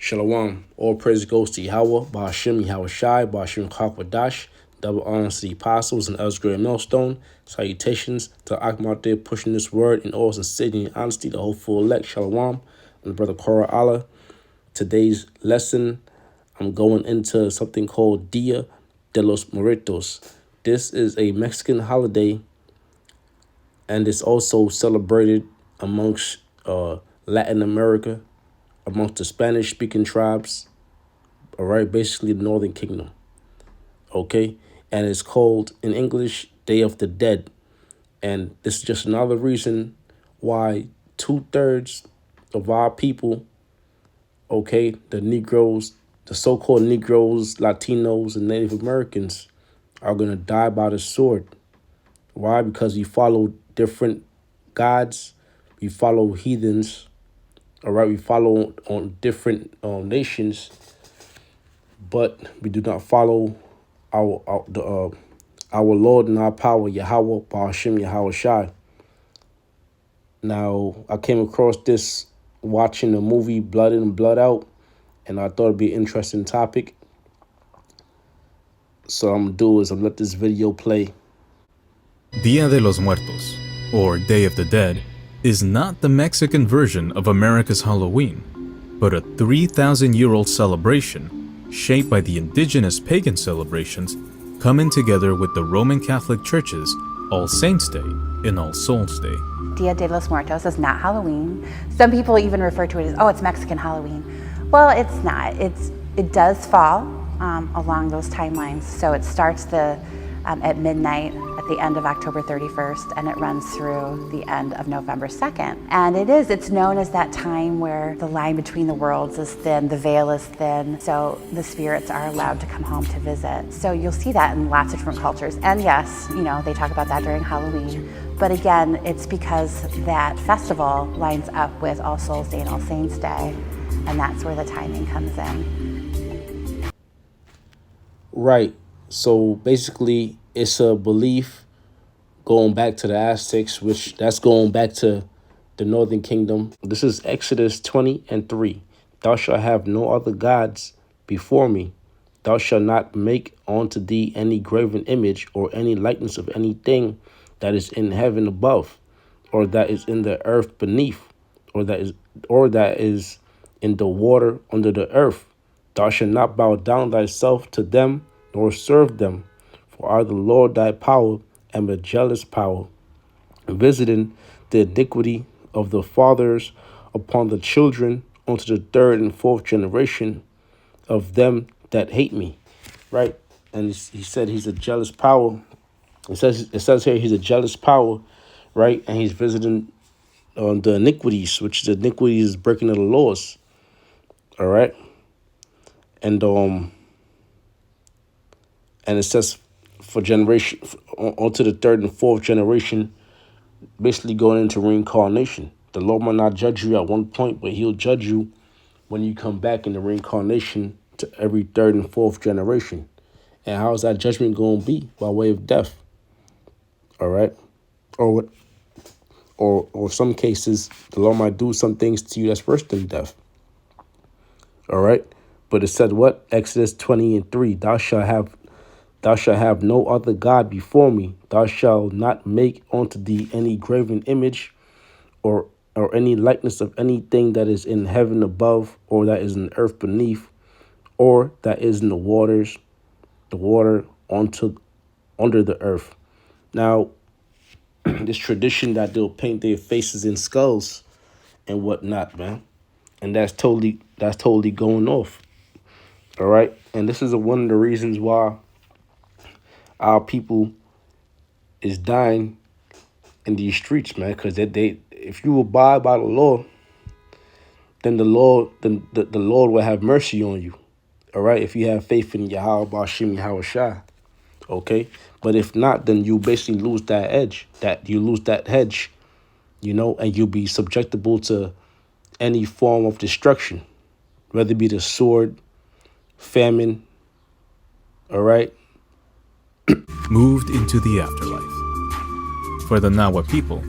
Shalom. All praise goes to Yahweh, Ba'ashem, Yahweh Shai, Ba'ashem Kakwadash. Double honors to the apostles and elders great millstone. Salutations to Akmar pushing this word in all sincerity and honesty, the hopeful elect. Shalom. And brother Korah Allah. Today's lesson, I'm going into something called Dia de los Muertos. This is a Mexican holiday, and it's also celebrated amongst Latin America, amongst the Spanish-speaking tribes, all right, basically the Northern Kingdom, okay? And it's called, in English, Day of the Dead. And this is just another reason why 2/3 of our people, okay, the Negroes, the so-called Negroes, Latinos, and Native Americans are going to die by the sword. Why? Because we follow different gods, we follow heathens, all right, we follow on different nations, but we do not follow our Lord and our power, Yahweh, Ba'ashem, Yahweh Shai. Now, I came across this watching the movie Blood In and Blood Out, and I thought it'd be an interesting topic. So what I'm gonna do is I'm gonna let this video play. Dia de los Muertos, or Day of the Dead, is not the Mexican version of America's Halloween, but a 3,000-year-old celebration shaped by the indigenous pagan celebrations coming together with the Roman Catholic Church's All Saints' Day and All Souls' Day. Dia de los Muertos is not Halloween. Some people even refer to it as, oh, it's Mexican Halloween. Well, it's not. It does fall along those timelines. So it starts at midnight at the end of October 31st, and it runs through the end of November 2nd. And it's known as that time where the line between the worlds is thin, the veil is thin, so the spirits are allowed to come home to visit. So you'll see that in lots of different cultures. And yes, they talk about that during Halloween. But again, it's because that festival lines up with All Souls Day and All Saints Day, and that's where the timing comes in. Right. So basically, it's a belief going back to the Aztecs, which that's going back to the Northern Kingdom. This is Exodus 20:3. Thou shalt have no other gods before me. Thou shalt not make unto thee any graven image or any likeness of anything that is in heaven above, or that is in the earth beneath, or that is in the water under the earth. Thou shalt not bow down thyself to them, nor serve them. For I, the Lord thy power, am a jealous power, visiting the iniquity of the fathers upon the children unto the 3rd and 4th generation of them that hate me. Right? And he said he's a jealous power. It says here he's a jealous power, right? And he's visiting the iniquities, which the iniquities is breaking of the laws. All right. And it says for generation onto the 3rd and 4th generation, basically going into reincarnation. The Lord might not judge you at one point, but he'll judge you when you come back in the reincarnation to every 3rd and 4th generation. And how is that judgment going to be? By way of death. All right. Or some cases, the Lord might do some things to you that's worse than death. All right. But it said what? Exodus 20:3. Thou shalt have no other God before me. Thou shalt not make unto thee any graven image or any likeness of anything that is in heaven above, or that is in the earth beneath, or that is in the water under the earth. Now, this tradition that they'll paint their faces in skulls and whatnot, man. And that's totally going off. All right. And this is one of the reasons why our people is dying in these streets, man. Because if you abide by the law, then the Lord will have mercy on you. All right. If you have faith in Yahweh, Ba'ashem, Yahweh Shai. Okay. But if not, then you basically lose that edge, and you'll be subjectable to any form of destruction, whether it be the sword, famine, all right? Moved into the afterlife. For the Nahua people,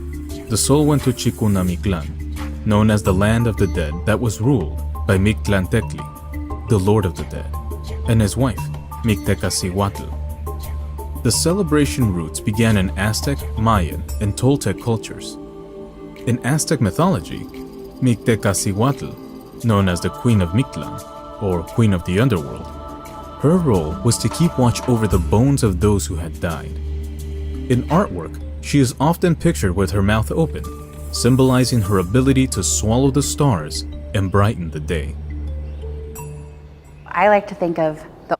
the soul went to Chikunamiclan, known as the land of the dead that was ruled by Mictlantecutli, the Lord of the Dead, and his wife, Mictecacihuatl. The celebration roots began in Aztec, Mayan, and Toltec cultures. In Aztec mythology, Mictecacihuatl, known as the Queen of Mictlan, or Queen of the Underworld, her role was to keep watch over the bones of those who had died. In artwork, she is often pictured with her mouth open, symbolizing her ability to swallow the stars and brighten the day. I like to think of the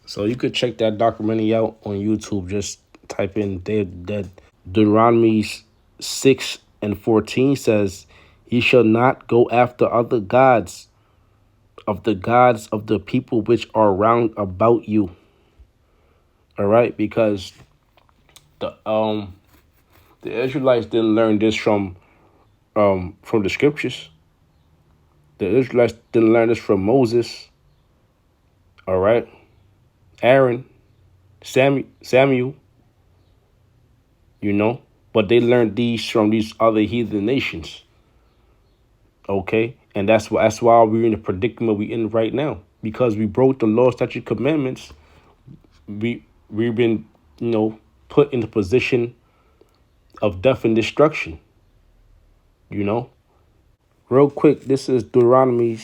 So you could check that documentary out on YouTube. Just type in Day of the Dead. Deuteronomy 6:14 says, "Ye shall not go after other gods of the people which are round about you." All right, because the Israelites didn't learn this from the scriptures. The Israelites didn't learn this from Moses. All right, Aaron, Samuel. But they learned these from these other heathen nations. Okay, and that's why we're in the predicament we're in right now, because we broke the law, statute, commandments. We've been put in the position of death and destruction. Real quick, this is Deuteronomy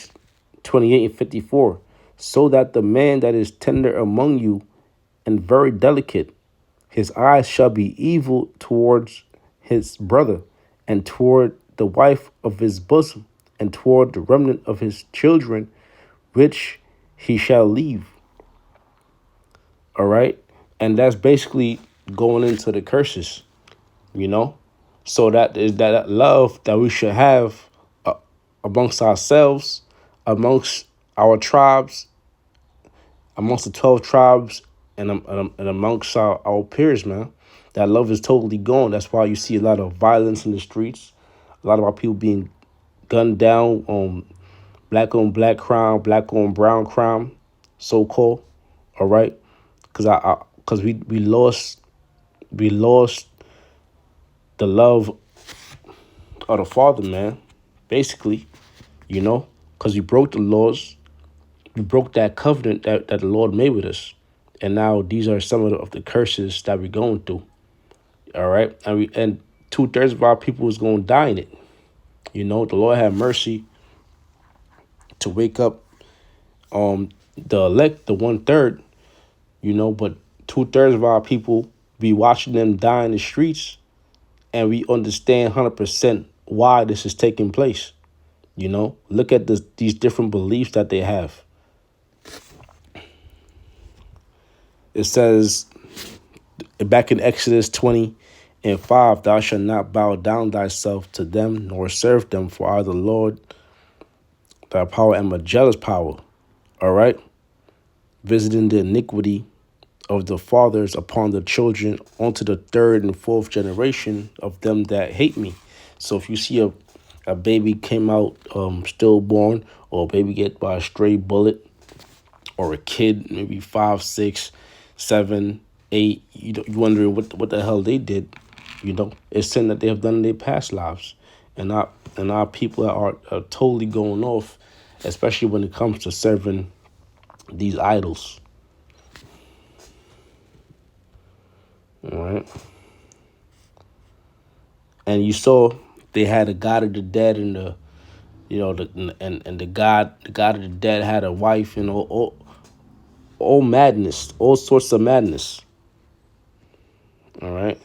28:54. So that the man that is tender among you and very delicate, his eyes shall be evil towards his brother, and toward the wife of his bosom, and toward the remnant of his children, which he shall leave. All right. And that's basically going into the curses, So that is that love that we should have amongst ourselves, amongst our tribes, amongst the 12 tribes, and amongst our peers, man. That love is totally gone. That's why you see a lot of violence in the streets, a lot of our people being gunned down on black crime, black on brown crime, so called. All right, because we lost the love of the Father, man. Basically, because we broke the laws, we broke that covenant that the Lord made with us, and now these are some of the curses that we're going through. All right, and 2/3 of our people is going to die in it. The Lord had mercy to wake up the elect, the 1/3. But 2/3 of our people be watching them die in the streets, and we understand 100% why this is taking place. Look at these different beliefs that they have. It says back in Exodus 20:5, thou shalt not bow down thyself to them, nor serve them, for I, the Lord, thy power, am a jealous power. All right, visiting the iniquity of the fathers upon the children, onto the 3rd and 4th generation of them that hate me. So if you see a baby came out stillborn, or a baby get by a stray bullet, or a kid maybe 5, 6, 7, 8, you wondering what the hell they did. It's sin that they have done in their past lives, and our people are totally going off, especially when it comes to serving these idols. All right. And you saw they had a god of the dead, and the god of the dead had a wife, and all madness, all sorts of madness. All right.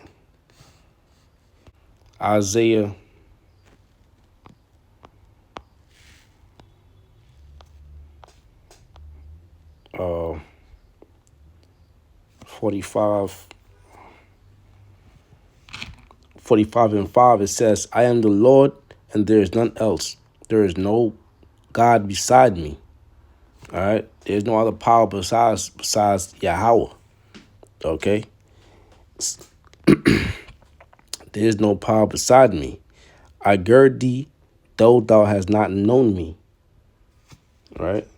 Isaiah 45:5, it says, I am the Lord, and there is none else. There is no God beside me. All right. There's no other power besides Yahweh. Okay. There is no power beside me. I gird thee, though thou hast not known me. Right?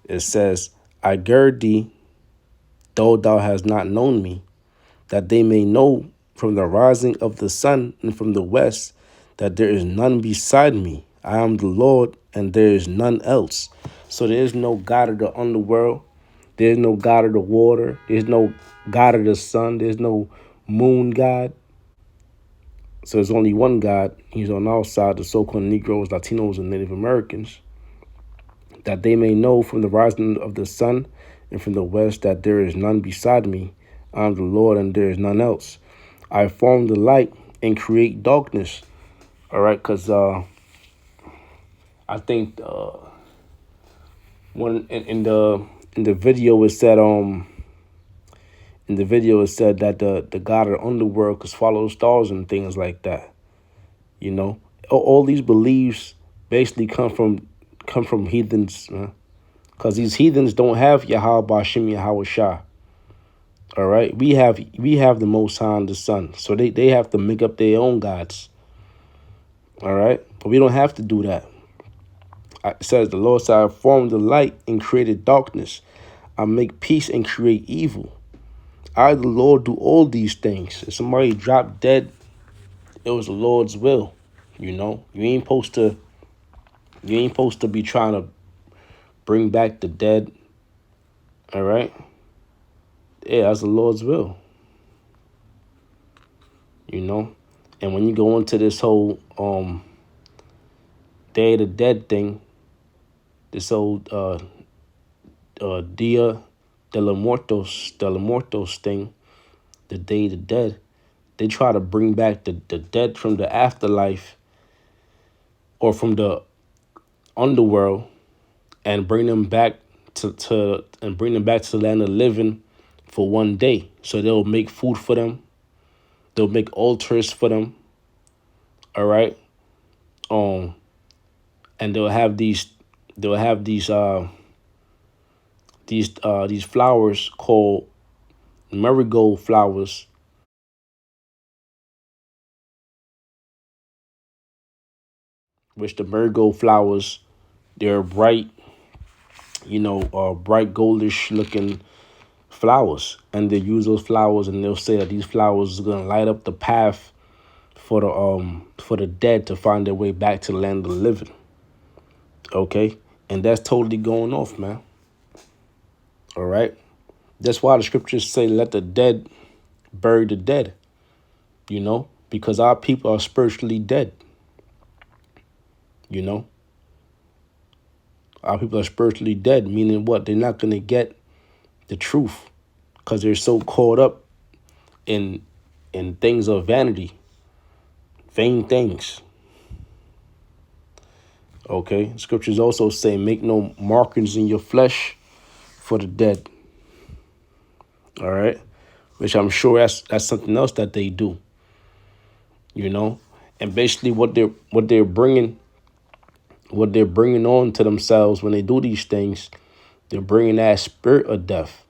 It says, I gird thee, though thou hast not known me, that they may know from the rising of the sun and from the west that there is none beside me. I am the Lord, and there is none else. So there is no God of the underworld. There's no God of the water. There's no God of the sun. There's no moon God. So there's only one God. He's on our side, the so-called Negroes, Latinos, and Native Americans, that they may know from the rising of the sun and from the west that there is none beside me. I am the Lord, and there is none else. I form the light and create darkness. All right, because I think when in the video it said that the god of the underworld could swallow stars and things like that. You know, all these beliefs basically come from heathens, man. Because these heathens don't have Yahweh Bashim Yahweh Shah. All right, we have the Most High and the Son, so they have to make up their own gods. All right, but we don't have to do that. It says the Lord said, I formed the light and created darkness. I make peace and create evil. I, the Lord, do all these things. If somebody dropped dead, it was the Lord's will. You know, you ain't supposed to be trying to bring back the dead. All right, yeah, that's the Lord's will. You know, and when you go into this whole Day of the Dead thing, this old Dia de los Muertos thing, the Day of the Dead, they try to bring back the dead from the afterlife or from the underworld and bring them back to the land of living for one day. So they'll make food for them. They'll make altars for them. All right. And they'll have these flowers called marigold flowers, which the marigold flowers, they're bright, bright goldish looking flowers, and they use those flowers, and they'll say that these flowers are gonna light up the path for the dead to find their way back to the land of the living. Okay, and that's totally going off, man. All right, that's why the scriptures say, "Let the dead bury the dead." You know, because our people are spiritually dead. You know, our people are spiritually dead, meaning what? They're not gonna get the truth because they're so caught up in things of vanity, vain things. Okay, scriptures also say, make no markings in your flesh for the dead. All right, which I'm sure that's something else that they do. You know, and basically what they're bringing on to themselves when they do these things, they're bringing that spirit of death.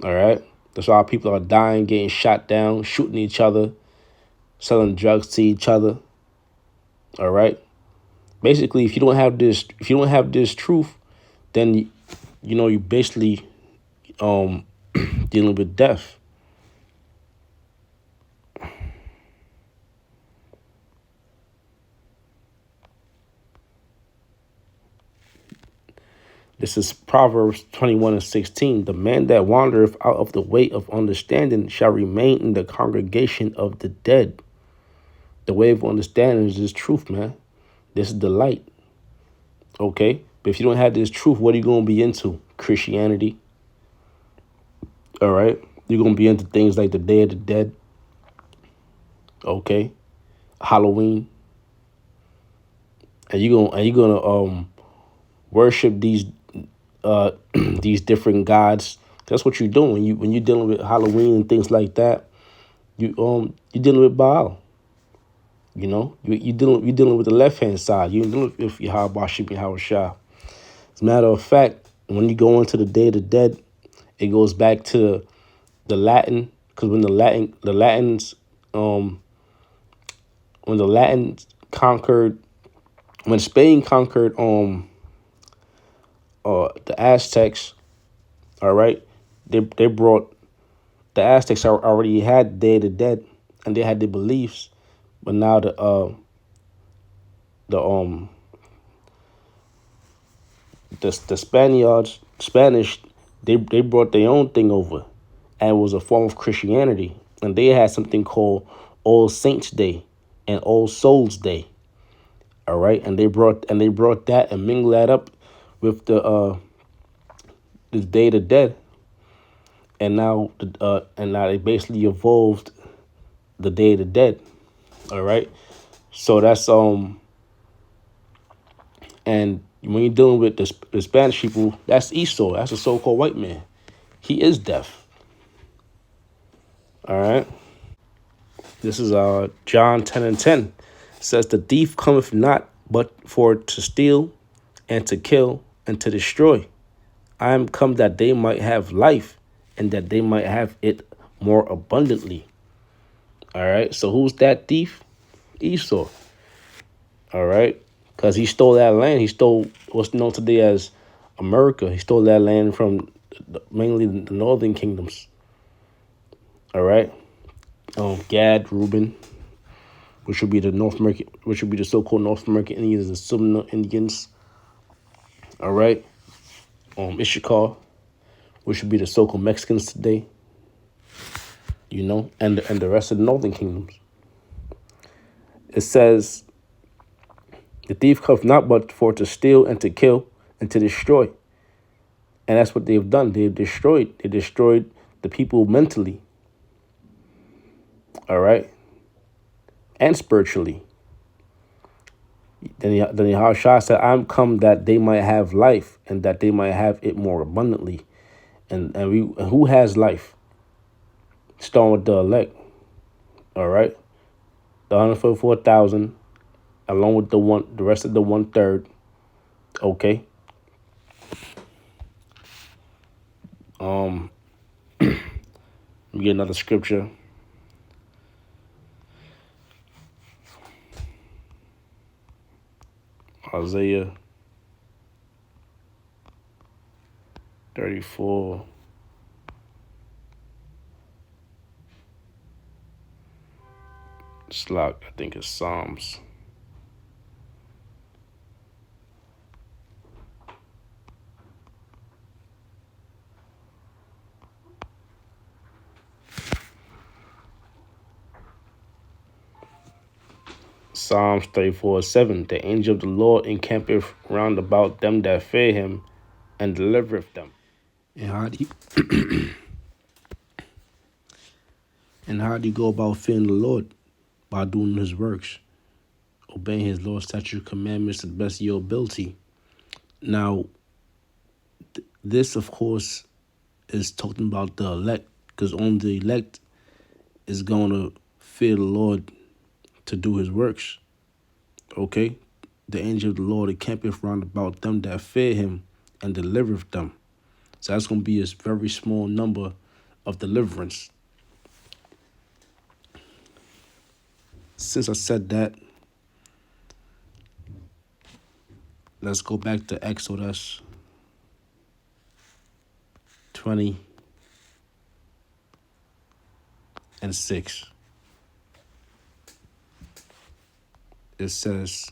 All right, that's why people are dying, getting shot down, shooting each other, selling drugs to each other. All right. Basically, if you don't have this truth, then you basically dealing with death. This is Proverbs 21:16. The man that wandereth out of the way of understanding shall remain in the congregation of the dead. The way of understanding is this truth, man. This is the light. Okay? But if you don't have this truth, what are you going to be into? Christianity. All right? You're going to be into things like the Day of the Dead. Okay? Halloween. And you're gonna worship these these different gods. That's what you're doing when you're dealing with Halloween and things like that. You're dealing with Baal. You know, you're dealing with the left hand side. You're dealing with Yahweh Bashim Yahweh Shah. As a matter of fact, when you go into the Day of the Dead, it goes back to the Latin, because when the Latins conquered, when Spain conquered the Aztecs, all right, they brought, the Aztecs already had Day of the Dead and they had their beliefs, but now the the Spanish, they brought their own thing over, and it was a form of Christianity, and they had something called All Saints Day and All Souls Day. All right, and they brought that and mingled that up with the Day of the Dead, and now they basically evolved the Day of the Dead. All right, so that's and when you're dealing with the Spanish people, that's Esau. That's a so-called white man. He is deaf. All right. This is John 10:10. It says, "The thief cometh not but for to steal and to kill and to destroy. I am come that they might have life and that they might have it more abundantly." All right. So who's that thief? Esau. All right. Because he stole that land. He stole what's known today as America. He stole that land from mainly the northern kingdoms. All right. Gad, Reuben, which would be the North American, which would be the so-called North American Indians and Seminole Indians. All right. Issachar, which would be the so-called Mexicans today. And the rest of the northern kingdoms. It says, "The thief cometh not but for to steal and to kill and to destroy." And that's what they've done. They've destroyed. They destroyed the people mentally. All right. And spiritually. Then Yahushua said, "I'm come that they might have life and that they might have it more abundantly." And who has life? Starting with the elect. All right. The 144,000, along with the rest of the 1/3. Okay. Let me get another scripture. Isaiah 34. Slack, I think it's Psalms. Psalms 34:7. "The angel of the Lord encampeth round about them that fear him and delivereth them." And how do you go about fearing the Lord? By doing his works, obeying his law, statute, commandments to the best of your ability. Now, this, of course, is talking about the elect, because only the elect is going to fear the Lord to do his works. Okay? The angel of the Lord encampeth round about them that fear him and delivereth them. So that's going to be a very small number of deliverance. Since I said that, let's go back to Exodus 20:6. It says,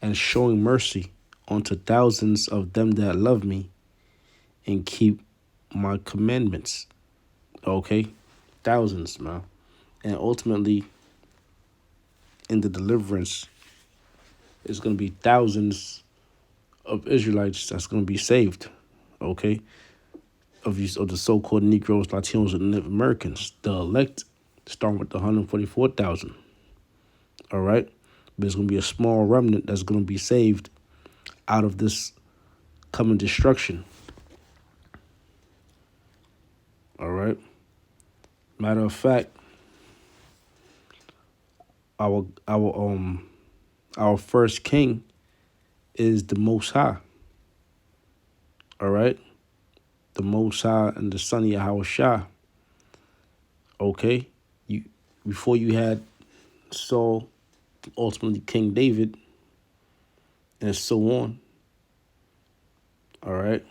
"And showing mercy unto thousands of them that love me and keep my commandments." Okay? Thousands, man. And ultimately, in the deliverance, it's going to be thousands of Israelites that's going to be saved. Okay? Of the so-called Negroes, Latinos, and Native Americans. The elect, starting with the 144,000. All right? But there's going to be a small remnant that's going to be saved out of this coming destruction. All right? Matter of fact, our first king is the Most High. All right? The Most High and the Son of Yahushua. Okay? Before you had Saul, ultimately King David, and so on. All right?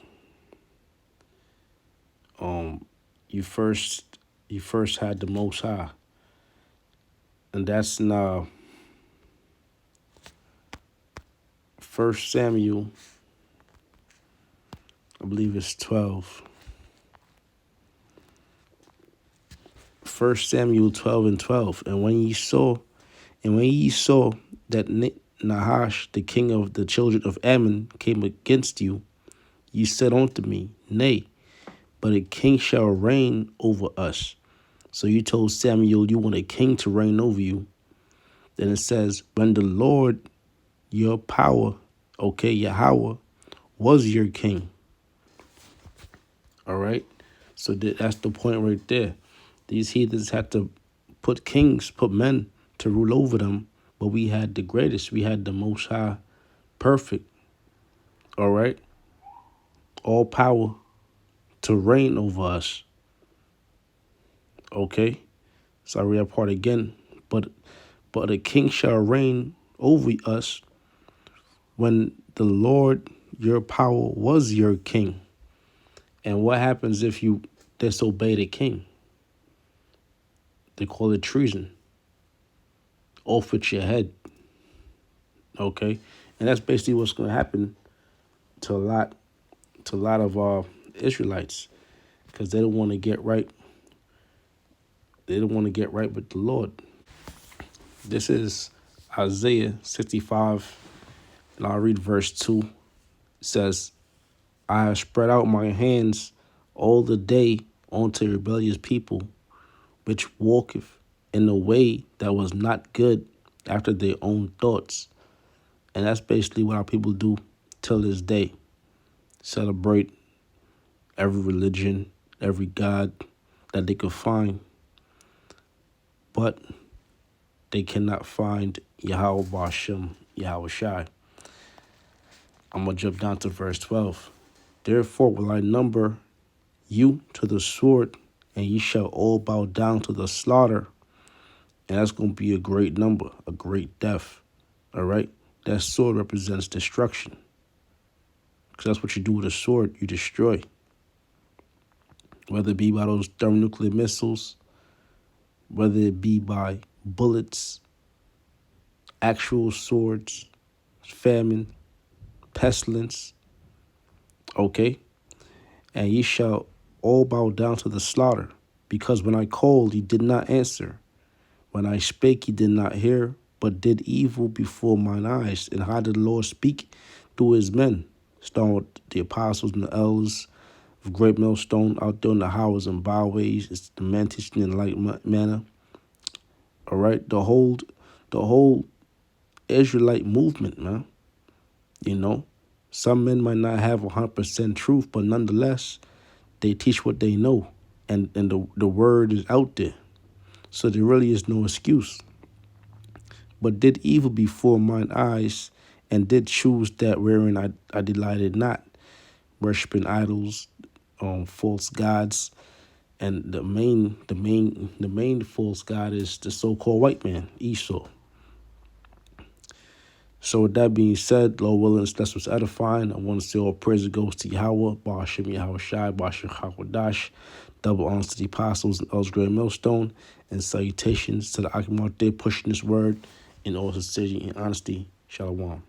You first had the Most High. And that's now First Samuel, I believe it's 12. First Samuel 12 and 12. And when ye saw that Nahash, the king of the children of Ammon, came against you, ye said unto me, Nay, but a king shall reign over us. So you told Samuel you want a king to reign over you. Then it says, when the Lord, your power, okay, Yahweh, was your king. All right? So that's the point right there. These heathens had to put kings, put men to rule over them, but we had the greatest. We had the most high, perfect, all right? All power to reign over us, okay? So I read that part again. But a king shall reign over us when the Lord, your power, was your king. And what happens if you disobey the king? They call it treason. Off with your head. Okay? And that's basically what's going to happen to a lot of Israelites, because they don't want to get right. They don't want to get right with the Lord. This is Isaiah 65, and I'll read verse 2. It says, I have spread out my hands all the day unto rebellious people, which walketh in a way that was not good after their own thoughts. And that's basically what our people do till this day. Celebrate every religion, every God that they could find, but they cannot find Yahweh Ba'ashem, Yahweh Shai. I'm going to jump down to verse 12. Therefore will I number you to the sword, and ye shall all bow down to the slaughter. And that's going to be a great number, a great death. All right? That sword represents destruction. Because that's what you do with a sword, you destroy. Whether it be by those thermonuclear missiles, whether it be by bullets, actual swords, famine, pestilence, okay? And ye shall all bow down to the slaughter, because when I called, ye did not answer. When I spake, ye did not hear, but did evil before mine eyes. And how did the Lord speak? Through his men, starting with the apostles and the elders of Great Millstone out there in the highways and byways. It's the man teaching in like manner. All right, the whole Israelite movement, man. You know, some men might not have 100% truth, but nonetheless, they teach what they know, and the word is out there. So there really is no excuse. But did evil before mine eyes, and did choose that wherein I delighted not, worshiping idols, false gods, and the main false god is the so-called white man, Esau. So with that being said, Lord willing, that's what's edifying. I want to say all praise goes to Yahweh, Ba'ashem Yahweh Shai, Ba'ashem Hakwadash, double honors to the apostles and elders Great Millstone, and salutations to the Akim out there pushing this word in all sincerity and honesty. Shalom.